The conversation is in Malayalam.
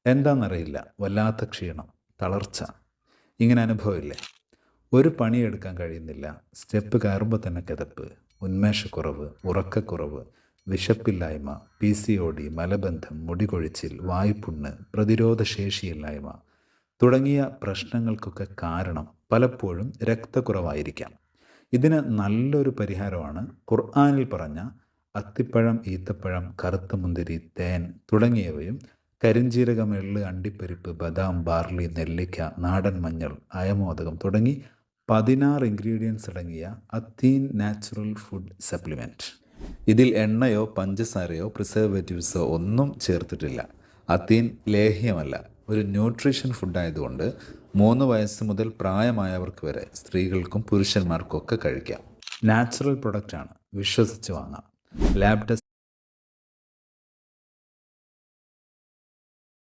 എന്താണെന്നറിയില്ല, വല്ലാത്ത ക്ഷീണം, തളർച്ച, ഇങ്ങനെ അനുഭവമില്ലേ? ഒരു പണിയെടുക്കാൻ കഴിയുന്നില്ല, സ്റ്റെപ്പ് കയറുമ്പോൾ തന്നെ കിതപ്പ്, ഉന്മേഷക്കുറവ്, ഉറക്കക്കുറവ്, വിശപ്പില്ലായ്മ, PCOD, മലബന്ധം, മുടികൊഴിച്ചിൽ, വായ്പുണ്ണ്, പ്രതിരോധശേഷിയില്ലായ്മ തുടങ്ങിയ പ്രശ്നങ്ങൾക്കൊക്കെ കാരണം പലപ്പോഴും രക്തക്കുറവായിരിക്കാം. ഇതിന് നല്ലൊരു പരിഹാരമാണ് ഖുർആനിൽ പറഞ്ഞ അത്തിപ്പഴം, ഈത്തപ്പഴം, കറുത്ത മുന്തിരി, തേൻ തുടങ്ങിയവയും കരിഞ്ജീരകം, എള്ള്, അണ്ടിപ്പരിപ്പ്, ബദാം, ബാർലി, നെല്ലിക്ക, നാടൻ മഞ്ഞൾ, അയമോദകം തുടങ്ങി 16 ഇൻഗ്രീഡിയൻസ് അടങ്ങിയ അത്തീൻ നാച്ചുറൽ ഫുഡ് സപ്ലിമെൻറ്റ്. ഇതിൽ എണ്ണയോ പഞ്ചസാരയോ പ്രിസർവേറ്റീവ്സോ ഒന്നും ചേർത്തിട്ടില്ല. അത്തീൻ ലേഹ്യമല്ല, ഒരു ന്യൂട്രീഷൻ ഫുഡായതുകൊണ്ട് 3 വയസ്സ് മുതൽ പ്രായമായവർക്ക് വരെ, സ്ത്രീകൾക്കും പുരുഷന്മാർക്കും ഒക്കെ കഴിക്കാം. നാച്ചുറൽ പ്രൊഡക്റ്റാണ്, വിശ്വസിച്ച് വാങ്ങാം. Lab test